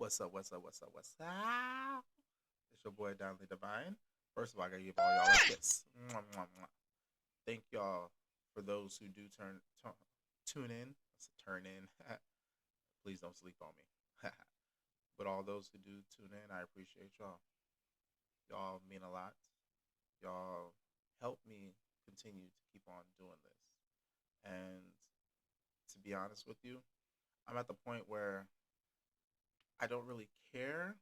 What's up? What's up? What's up? What's up? It's your boy Donley Divine. First of all, I gotta give all y'all a kiss. Mwah, mwah, mwah. Thank y'all for those who do tune in. Let's turn in. Please don't sleep on me. But all those who do tune in, I appreciate y'all. Y'all mean a lot. Y'all help me continue to keep on doing this. And to be honest with you, I'm at the point where I don't really care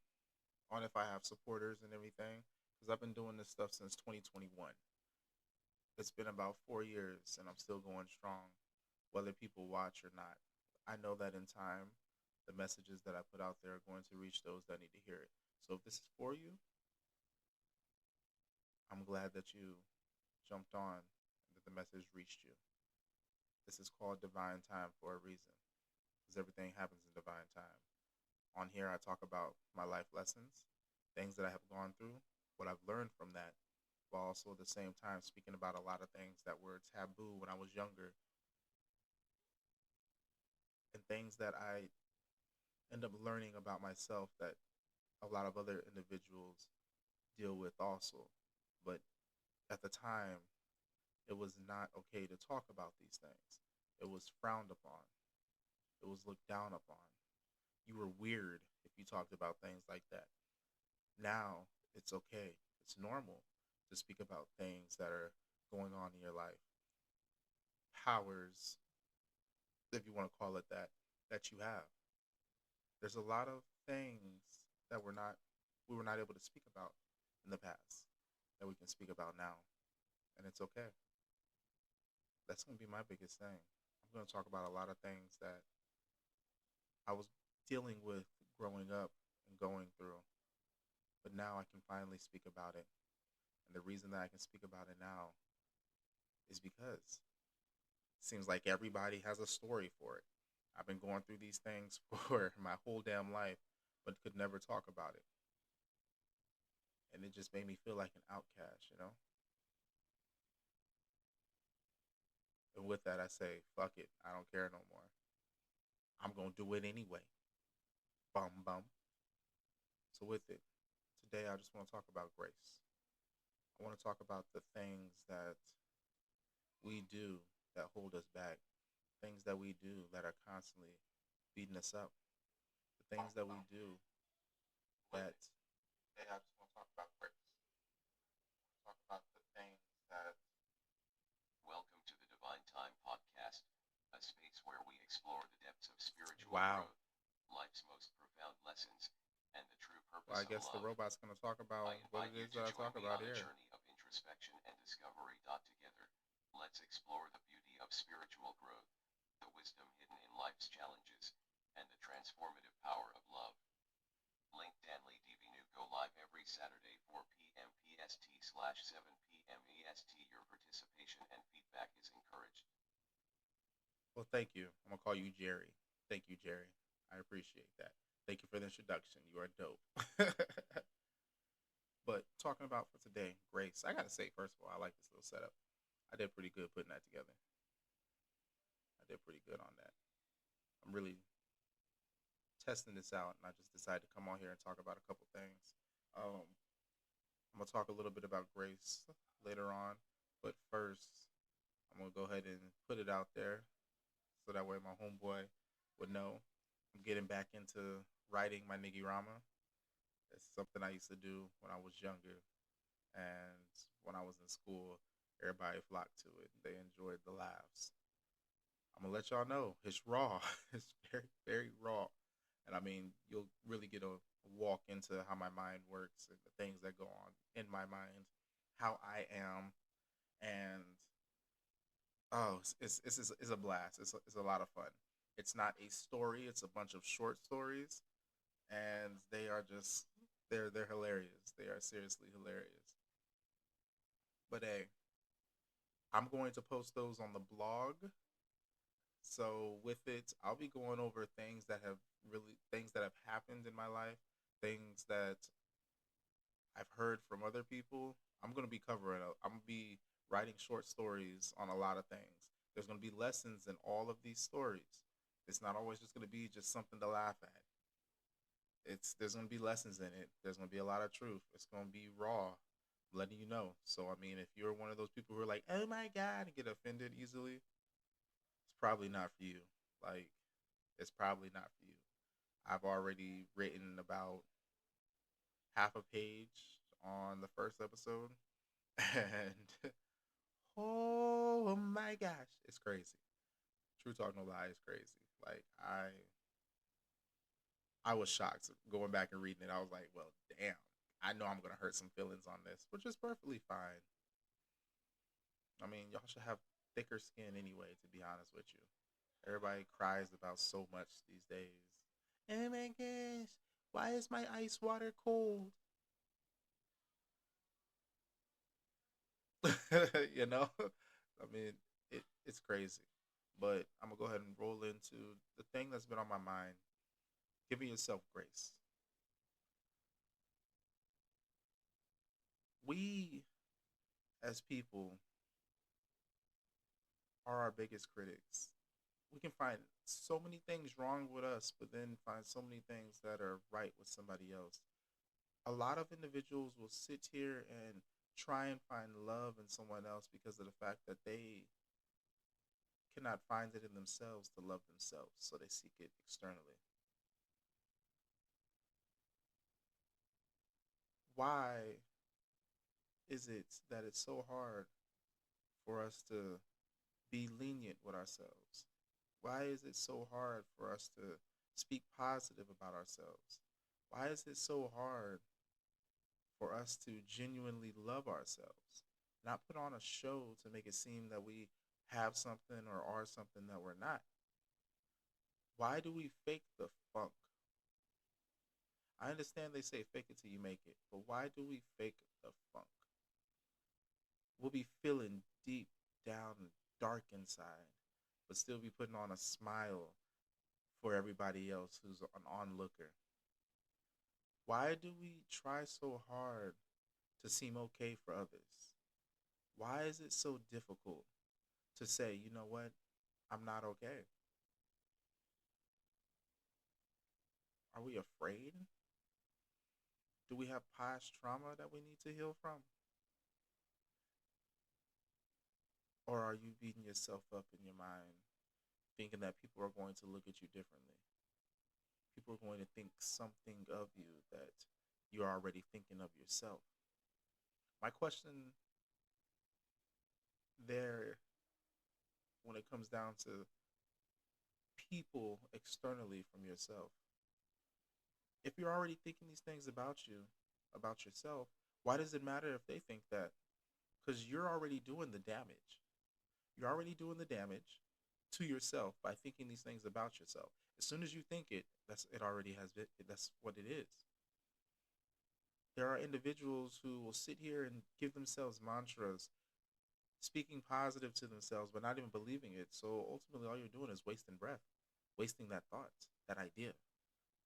on if I have supporters and everything because I've been doing this stuff since 2021. It's been about 4 years and I'm still going strong, whether people watch or not. I know that in time, the messages that I put out there are going to reach those that need to hear it. So if this is for you, I'm glad that you jumped on and that the message reached you. This is called divine time for a reason because everything happens in divine time. On here, I talk about my life lessons, things that I have gone through, what I've learned from that, while also at the same time speaking about a lot of things that were taboo when I was younger and things that I end up learning about myself that a lot of other individuals deal with also. But at the time, it was not okay to talk about these things. It was frowned upon. It was looked down upon. You were weird if you talked about things like that. Now it's okay. It's normal to speak about things that are going on in your life, powers, if you want to call it that you have. There's a lot of things that we were not able to speak about in the past that we can speak about now, and it's okay. That's going to be my biggest thing. I'm going to talk about a lot of things that I was dealing with growing up and going through, but now I can finally speak about it. And the reason that I can speak about it now is because it seems like everybody has a story for it. I've been going through these things for my whole damn life, but could never talk about it. And it just made me feel like an outcast. And with that, I say, fuck it. I don't care no more. I'm going to do it anyway. Bum, bum. So, with it, today I just want to talk about grace. I want to talk about the things that we do that hold us back, things that we do that are constantly beating us up, the things that we do that. Today I just want to talk about grace. Talk about the things that. Welcome to the Divine Time Podcast, a space where we explore the depths of spiritual Wow. growth, life's most profound lessons, and the true Well, purpose I of guess the love. robot's going to talk I about what invite it you is to that I join talk me about on a here. journey of introspection and discovery. Together, let's explore the beauty of spiritual growth, the wisdom hidden in life's challenges, and the transformative power of love. Link Danley DB New go live every Saturday 4 p.m. PST/7 p.m. EST. Your participation and feedback is encouraged. Well, thank you. I'm going to call you Jerry. Thank you, Jerry. I appreciate that. Thank you for the introduction. You are dope. But talking about for today, grace. I got to say, first of all, I like this little setup. I did pretty good putting that together. I did pretty good on that. I'm really testing this out, and I just decided to come on here and talk about a couple things. Um, I'm gonna talk a little bit about grace later on, but first, I'm gonna go ahead and put it out there so that way my homeboy would know. I'm getting back into writing my Niggy Rama. It's something I used to do when I was younger, and when I was in school, everybody flocked to it. They enjoyed the laughs. I'm gonna let y'all know it's raw. It's very, very raw. And I mean, you'll really get a walk into how my mind works and the things that go on in my mind, how I am, and oh, it's a blast. It's a lot of fun. It's not a story; it's a bunch of short stories, and they are just they're hilarious. They are seriously hilarious. But hey, I'm going to post those on the blog. So with it, I'll be going over things that have happened in my life, things that I've heard from other people. I'm gonna be covering. I'm gonna be writing short stories on a lot of things. There's gonna be lessons in all of these stories. It's not always just gonna be just something to laugh at. It's there's gonna be lessons in it. There's gonna be a lot of truth. It's gonna be raw, letting you know. So I mean, if you're one of those people who are like, "Oh my god," and get offended easily, it's probably not for you. Like, it's probably not for you. I've already written about half a page on the first episode, and oh my gosh, it's crazy. True talk, no lie, it's crazy. Like I was shocked going back and reading it. I was like, well, damn. I know I'm gonna hurt some feelings on this, which is perfectly fine. I mean, y'all should have thicker skin anyway. To be honest with you, everybody cries about so much these days. Oh my gosh, why is my ice water cold? you know, I mean, it's crazy. But I'm gonna go ahead and roll into the thing that's been on my mind. Giving yourself grace. We as people are our biggest critics. We can find so many things wrong with us, but then find so many things that are right with somebody else. A lot of individuals will sit here and try and find love in someone else because of the fact that they cannot find it in themselves to love themselves, so they seek it externally. Why is it that it's so hard for us to be lenient with ourselves? Why is it so hard for us to speak positive about ourselves? Why is it so hard for us to genuinely love ourselves? Not put on a show to make it seem that we have something or are something that we're not. Why do we fake the funk? I understand they say fake it till you make it, but why do we fake the funk? We'll be feeling deep down and dark inside, but still be putting on a smile for everybody else who's an onlooker. Why do we try so hard to seem okay for others? Why is it so difficult to say, you know what, I'm not okay? Are we afraid? Do we have past trauma that we need to heal from? Or are you beating yourself up in your mind, thinking that people are going to look at you differently? People are going to think something of you that you're already thinking of yourself. My question there, when it comes down to people externally from yourself, if you're already thinking these things about yourself, why does it matter if they think that? Because you're already doing the damage. You're already doing the damage to yourself by thinking these things about yourself. As soon as you think it, that's it already has been. That's what it is. There are individuals who will sit here and give themselves mantras, speaking positive to themselves, but not even believing it. So ultimately, all you're doing is wasting breath, wasting that thought, that idea.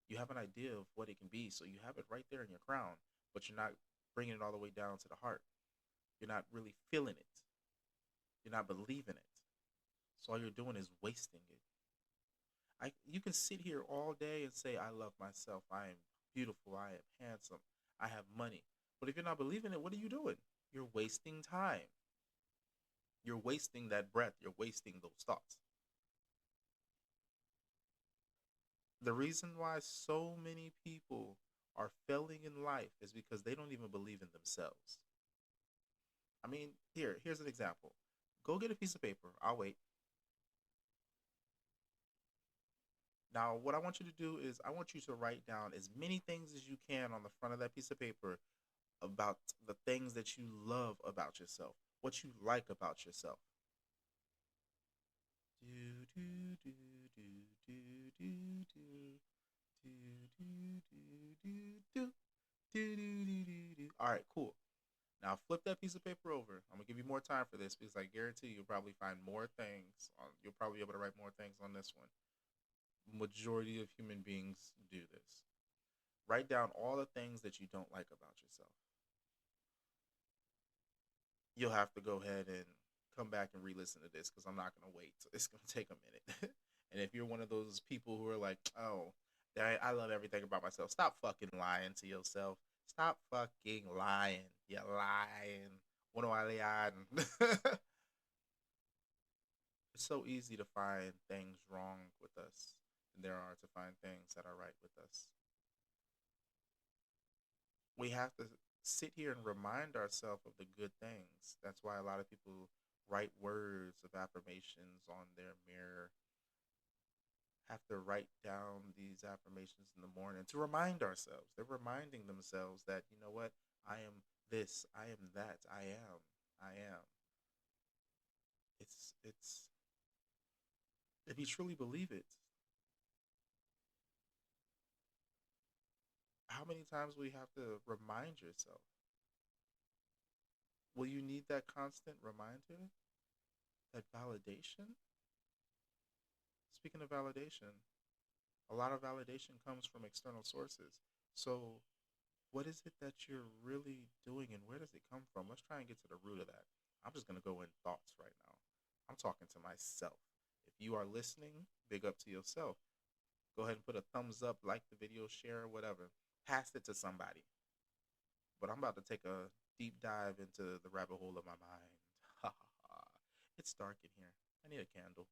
You have an idea of what it can be, so you have it right there in your crown, but you're not bringing it all the way down to the heart. You're not really feeling it. You're not believing it. So all you're doing is wasting it. You can sit here all day and say I love myself. I am beautiful. I am handsome. I have money. But if you're not believing it, what are you doing? You're wasting time. You're wasting that breath. You're wasting those thoughts. The reason why so many people are failing in life is because they don't even believe in themselves. I mean, here's an example. Go get a piece of paper. I'll wait. Now, what I want you to do is I want you to write down as many things as you can on the front of that piece of paper about the things that you love about yourself, what you like about yourself. Do do do do do do do do do do do do do do do do. All right, cool. Now flip that piece of paper over. I'm gonna give you more time for this because I guarantee you'll probably find more things. You'll probably be able to write more things on this one. Majority of human beings do this. Write down all the things that you don't like about yourself. You'll have to go ahead and come back and re-listen to this because I'm not gonna wait. It's gonna take a minute. And if you're one of those people who are like, oh, I love everything about myself. Stop fucking lying to yourself. Stop fucking lying. You're lying. What do I lie? It's so easy to find things wrong with us than there are to find things that are right with us. We have to sit here and remind ourselves of the good things. That's why a lot of people write words of affirmations on their mirror, have to write down these affirmations in the morning to remind ourselves. They're reminding themselves that, you know what, I am this, I am that, I am. It's if you truly believe it, how many times will you have to remind yourself? Will you need that constant reminder? That validation? Speaking of validation, a lot of validation comes from external sources. So, what is it that you're really doing and where does it come from? Let's try and get to the root of that. I'm just going to go in thoughts right now. I'm talking to myself. If you are listening, big up to yourself. Go ahead and put a thumbs up, like the video, share, whatever. Pass it to somebody. But I'm about to take a deep dive into the rabbit hole of my mind. It's dark in here. I need a candle.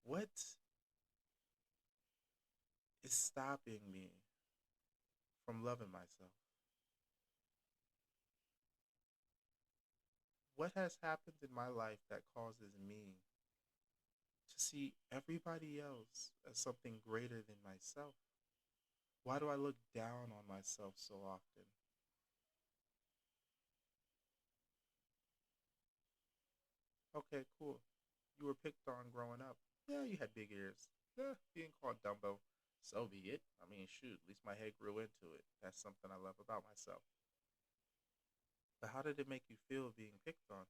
What is stopping me from loving myself? What has happened in my life that causes me to see everybody else as something greater than myself? Why do I look down on myself so often? Okay, cool. You were picked on growing up. Yeah, you had big ears. Yeah, being called Dumbo. So be it. I mean, shoot, at least my head grew into it. That's something I love about myself. But how did it make you feel being picked on?